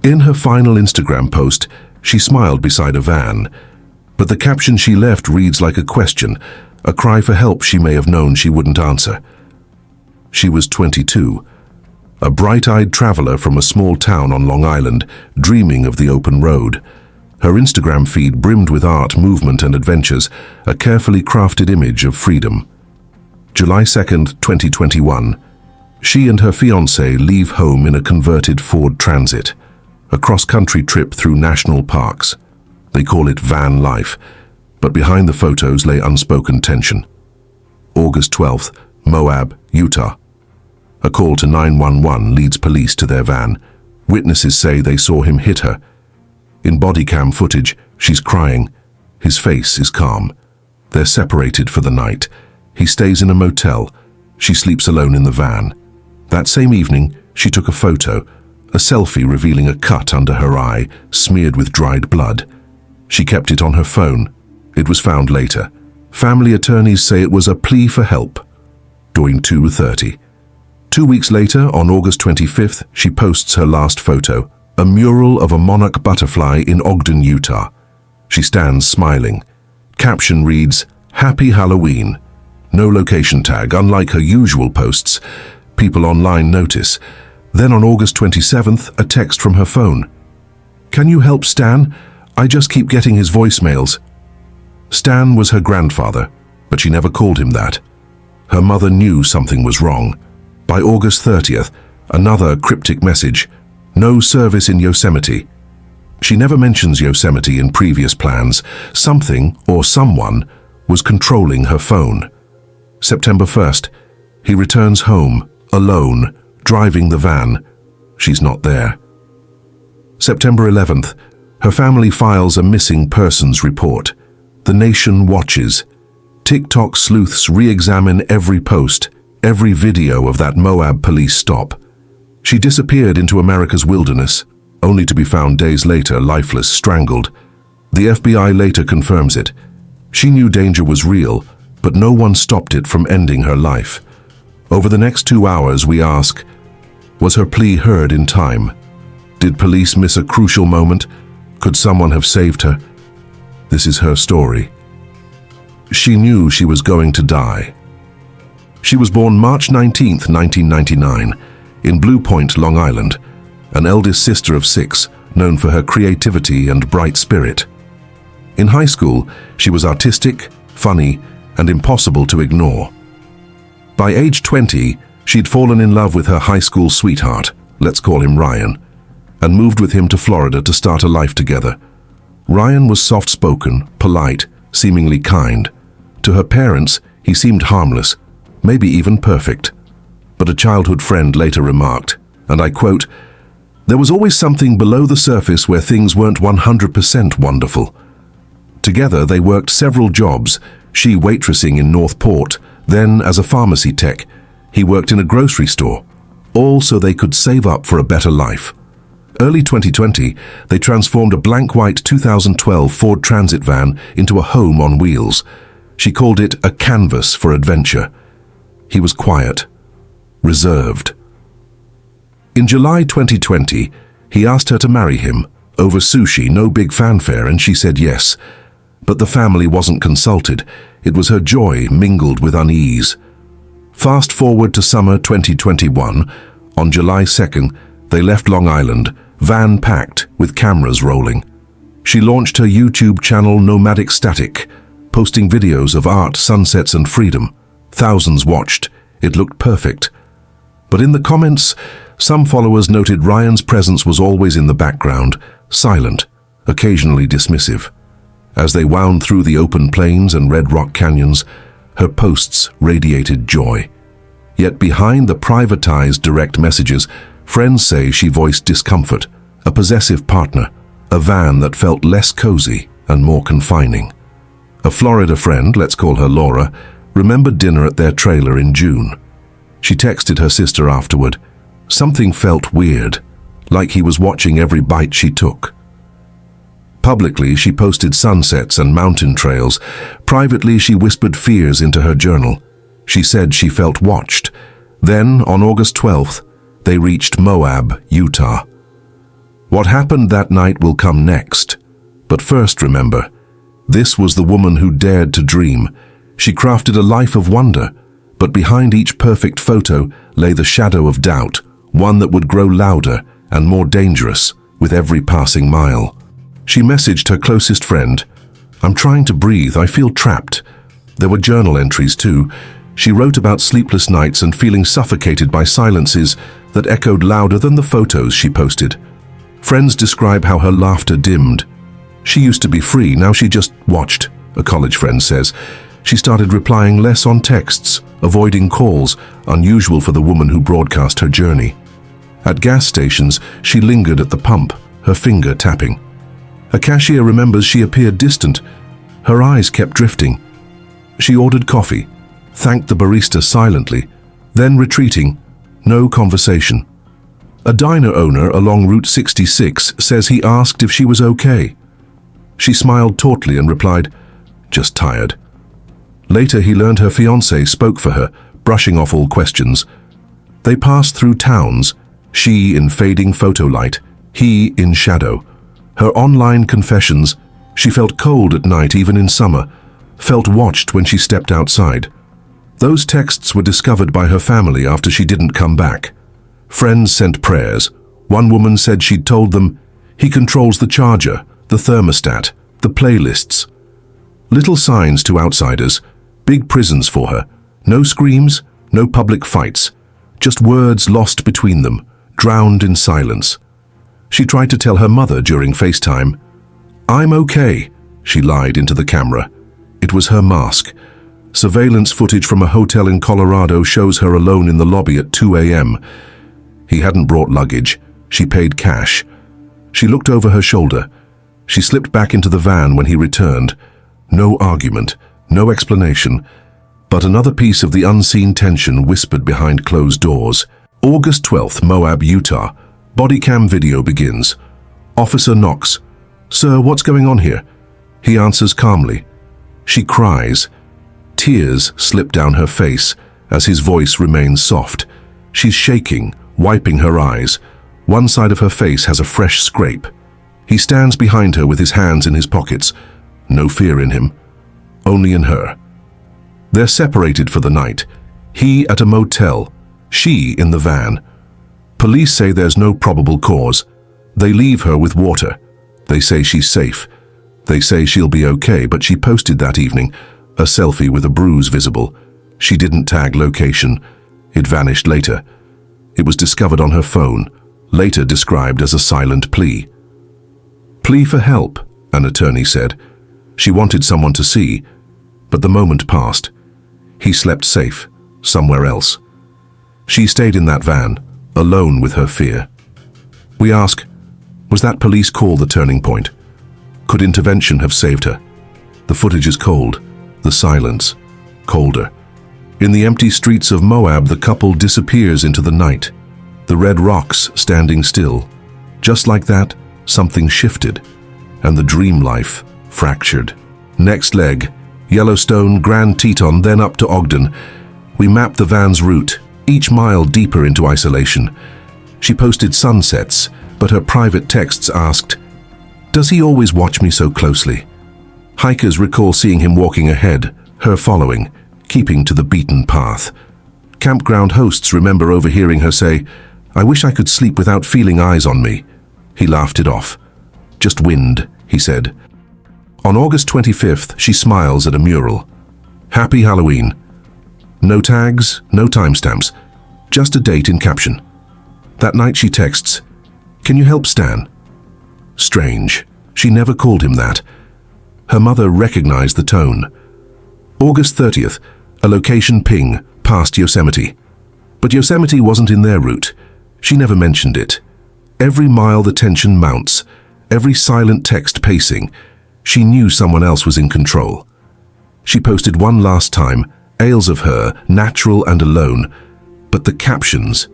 In her final Instagram post, she smiled beside a van, but the caption she left reads like a question, a cry for help she may have known she wouldn't answer. She was 22, a bright-eyed traveler from a small town on Long Island, dreaming of the open road. Her Instagram feed brimmed with art, movement and adventures, a carefully crafted image of freedom. July 2nd, 2021. She and her fiancé leave home in a converted Ford Transit, a cross-country trip through national parks. They call it van life, but behind the photos lay unspoken tension. August 12th, Moab, Utah. A call to 911 leads police to their van. Witnesses say they saw him hit her. In body cam footage, she's crying. His face is calm. They're separated for the night. He stays in a motel. She sleeps alone in the van. That same evening, she took a photo, a selfie revealing a cut under her eye, smeared with dried blood. She kept it on her phone. It was found later. Family attorneys say it was a plea for help. During 2:30. 2 weeks later, on August 25th, she posts her last photo, a mural of a monarch butterfly in Ogden, Utah. She stands smiling. Caption reads, "Happy Halloween." No location tag, unlike her usual posts. People online notice. Then on August 27th, a text from her phone. "Can you help Stan? I just keep getting his voicemails." Stan was her grandfather, but she never called him that. Her mother knew something was wrong. By August 30th, another cryptic message, "No service in Yosemite." She never mentions Yosemite in previous plans. Something, or someone, was controlling her phone. September 1st, he returns home, alone, driving the van. She's not there. September 11th, her family files a missing persons report. The nation watches. TikTok sleuths re-examine every post, every video of that Moab police stop. She disappeared into America's wilderness, only to be found days later, lifeless, strangled. The FBI later confirms it. She knew danger was real, but no one stopped it from ending her life. Over the next 2 hours, we ask, was her plea heard in time? Did police miss a crucial moment? Could someone have saved her? This is her story. She knew she was going to die. She was born March 19, 1999, in Blue Point, Long Island, an eldest sister of 6, known for her creativity and bright spirit. In high school, she was artistic, funny, and impossible to ignore. By age 20, she'd fallen in love with her high school sweetheart, let's call him Ryan, and moved with him to Florida to start a life together. Ryan was soft-spoken, polite, seemingly kind. To her parents, he seemed harmless, maybe even perfect. But a childhood friend later remarked, and I quote, "There was always something below the surface where things weren't 100% wonderful." Together, they worked several jobs, she waitressing in Northport, then as a pharmacy tech. He worked in a grocery store, all so they could save up for a better life. Early 2020, they transformed a blank white 2012 Ford Transit van into a home on wheels. She called it a canvas for adventure. He was quiet, reserved. In July 2020, he asked her to marry him, over sushi, no big fanfare, and she said yes. But the family wasn't consulted. It was her joy mingled with unease. Fast forward to summer 2021. On July 2nd, they left Long Island, van packed, with cameras rolling. She launched her YouTube channel Nomadic Static, posting videos of art, sunsets and freedom. Thousands watched. It looked perfect. But in the comments, some followers noted Ryan's presence was always in the background, silent, occasionally dismissive. As they wound through the open plains and red rock canyons, her posts radiated joy. Yet behind the privatized direct messages, friends say she voiced discomfort, a possessive partner, a van that felt less cozy and more confining. A Florida friend, let's call her Laura, remembered dinner at their trailer in June. She texted her sister afterward. Something felt weird, like he was watching every bite she took. Publicly, she posted sunsets and mountain trails. Privately, she whispered fears into her journal. She said she felt watched. Then, on August 12th, they reached Moab, Utah. What happened that night will come next. But first, remember, this was the woman who dared to dream. She crafted a life of wonder, but behind each perfect photo lay the shadow of doubt, one that would grow louder and more dangerous with every passing mile. She messaged her closest friend, "I'm trying to breathe, I feel trapped." There were journal entries too. She wrote about sleepless nights and feeling suffocated by silences that echoed louder than the photos she posted. Friends describe how her laughter dimmed. She used to be free, now she just watched, a college friend says. She started replying less on texts, avoiding calls, unusual for the woman who broadcast her journey. At gas stations, she lingered at the pump, her finger tapping. A cashier remembers she appeared distant. Her eyes kept drifting. She ordered coffee, thanked the barista silently, then retreating, no conversation. A diner owner along Route 66 says he asked if she was okay. She smiled tautly and replied, "Just tired." Later he learned her fiancé spoke for her, brushing off all questions. They passed through towns, she in fading photo light, he in shadow. Her online confessions, she felt cold at night even in summer, felt watched when she stepped outside. Those texts were discovered by her family after she didn't come back. Friends sent prayers. One woman said she'd told them, "He controls the charger, the thermostat, the playlists." Little signs to outsiders, big prisons for her. No screams, no public fights. Just words lost between them, drowned in silence. She tried to tell her mother during FaceTime. "I'm okay," she lied into the camera. It was her mask. Surveillance footage from a hotel in Colorado shows her alone in the lobby at 2 a.m. He hadn't brought luggage. She paid cash. She looked over her shoulder. She slipped back into the van when he returned. No argument, no explanation, but another piece of the unseen tension whispered behind closed doors. August 12th, Moab, Utah. Body cam video begins. Officer knocks. "Sir, what's going on here?" He answers calmly. She cries. Tears slip down her face as his voice remains soft. She's shaking, wiping her eyes. One side of her face has a fresh scrape. He stands behind her with his hands in his pockets. No fear in him, only in her. They're separated for the night. He at a motel, she in the van. Police say there's no probable cause. They leave her with water. They say she's safe. They say she'll be okay, but she posted that evening a selfie with a bruise visible. She didn't tag location. It vanished later. It was discovered on her phone, later described as a silent plea. Plea for help, an attorney said. She wanted someone to see, but the moment passed. He slept safe, somewhere else. She stayed in that van, alone with her fear. We ask, was that police call the turning point? Could intervention have saved her? The footage is cold, the silence, colder. In the empty streets of Moab, the couple disappears into the night, the red rocks standing still. Just like that, something shifted, and the dream life fractured. Next leg, Yellowstone, Grand Teton, then up to Ogden. We mapped the van's route, each mile deeper into isolation. She posted sunsets, but her private texts asked, "Does he always watch me so closely?" Hikers recall seeing him walking ahead, her following, keeping to the beaten path. Campground hosts remember overhearing her say, "I wish I could sleep without feeling eyes on me." He laughed it off. "Just wind," he said. On August 25th, she smiles at a mural. "Happy Halloween." No tags, no timestamps, just a date in caption. That night she texts, "Can you help Stan?" Strange, she never called him that. Her mother recognized the tone. August 30th, a location ping past Yosemite. But Yosemite wasn't in their route. She never mentioned it. Every mile the tension mounts, every silent text pacing. She knew someone else was in control. She posted one last time, aisles of her, natural and alone, but the captions,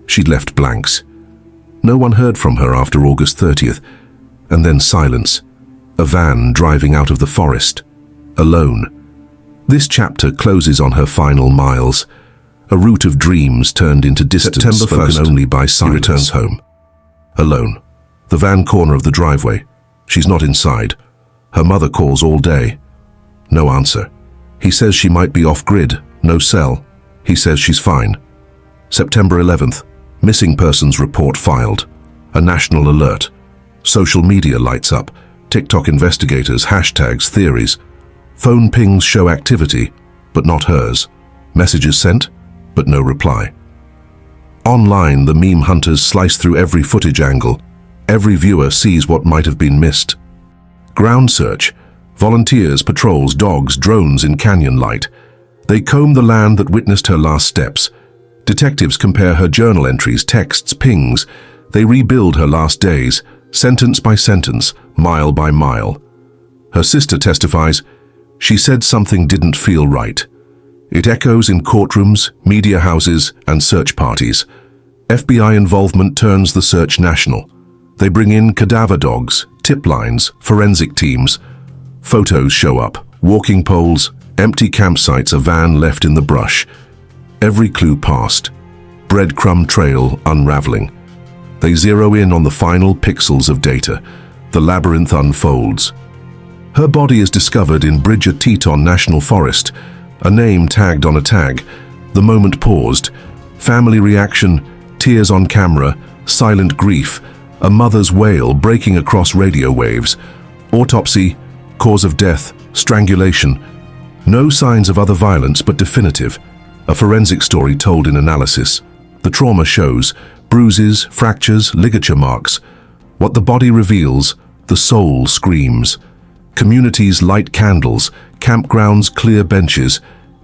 she'd left blanks. No one heard from her after August 30th, and then silence. A van driving out of the forest, alone. This chapter closes on her final miles, a route of dreams turned into distance. September 1st, only by silence. He returns home, alone. The van corner of the driveway. She's not inside. Her mother calls all day. No answer. He says she might be off-grid. No cell. He says she's fine. September 11th. Missing persons report filed. A national alert. Social media lights up. TikTok investigators, hashtags, theories. Phone pings show activity, but not hers. Messages sent, but no reply. Online, the meme hunters slice through every footage angle. Every viewer sees what might have been missed. Ground search. Volunteers, patrols, dogs, drones in canyon light. They comb the land that witnessed her last steps. Detectives compare her journal entries, texts, pings. They rebuild her last days, sentence by sentence, mile by mile. Her sister testifies, she said something didn't feel right. It echoes in courtrooms, media houses, and search parties. FBI involvement turns the search national. They bring in cadaver dogs, tip lines, forensic teams. Photos show up, walking poles, empty campsites, a van left in the brush. Every clue passed. Breadcrumb trail unraveling. They zero in on the final pixels of data. The labyrinth unfolds. Her body is discovered in Bridger Teton National Forest. A name tagged on a tag. The moment paused. Family reaction, tears on camera, silent grief, a mother's wail breaking across radio waves. Autopsy, cause of death, strangulation. No signs of other violence, but definitive. A forensic story told in analysis. The trauma shows bruises, fractures, ligature marks. What the body reveals, the soul screams. Communities light candles, campgrounds clear benches.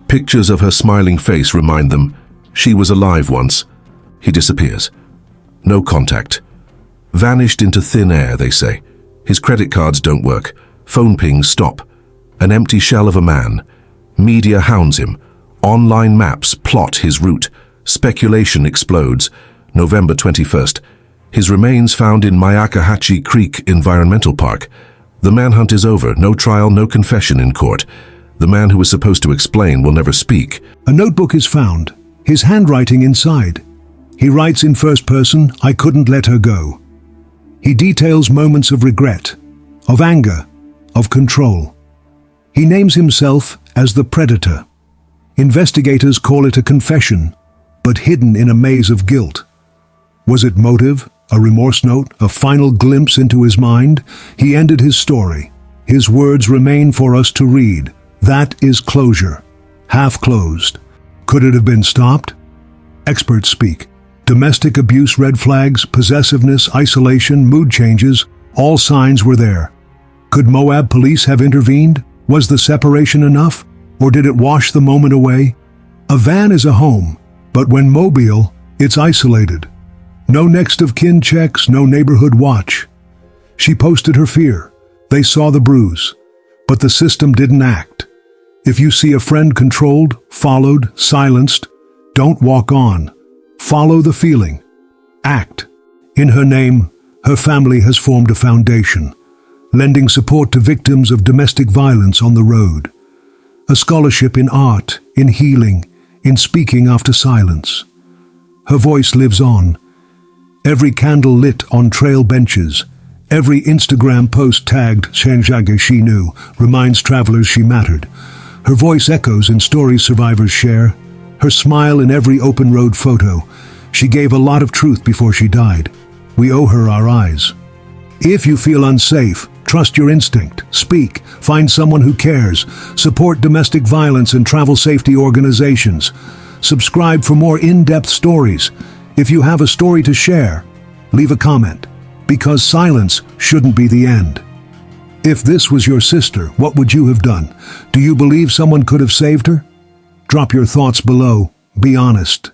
Pictures of her smiling face remind them she was alive once. He disappears. No contact. Vanished into thin air, they say. His credit cards don't work. Phone pings stop. An empty shell of a man. Media hounds him. Online maps plot his route. Speculation explodes. November 21st. His remains found in Myakahatchee Creek Environmental Park. The manhunt is over. No trial, no confession in court. The man who was supposed to explain will never speak. A notebook is found. His handwriting inside. He writes in first person, "I couldn't let her go." He details moments of regret, of anger, of control. He names himself as the predator. Investigators call it a confession, but hidden in a maze of guilt. Was it motive, a remorse note, a final glimpse into his mind? He ended his story. His words remain for us to read. That is closure. Half closed. Could it have been stopped? Experts speak. Domestic abuse red flags, possessiveness, isolation, mood changes, all signs were there. Could Moab police have intervened? Was the separation enough? Or did it wash the moment away? A van is a home, but when mobile, it's isolated. No next of kin checks, no neighborhood watch. She posted her fear. They saw the bruise, but the system didn't act. If you see a friend controlled, followed, silenced, don't walk on. Follow the feeling. Act. In her name, her family has formed a foundation, lending support to victims of domestic violence on the road. A scholarship in art, in healing, in speaking after silence. Her voice lives on. Every candle lit on trail benches, every Instagram post tagged Shenjage she knew reminds travelers she mattered. Her voice echoes in stories survivors share. Her smile in every open road photo. She gave a lot of truth before she died. We owe her our eyes. If you feel unsafe, trust your instinct. Speak. Find someone who cares. Support domestic violence and travel safety organizations. Subscribe for more in-depth stories. If you have a story to share, leave a comment, because silence shouldn't be the end. If this was your sister, what would you have done? Do you believe someone could have saved her? Drop your thoughts below. Be honest.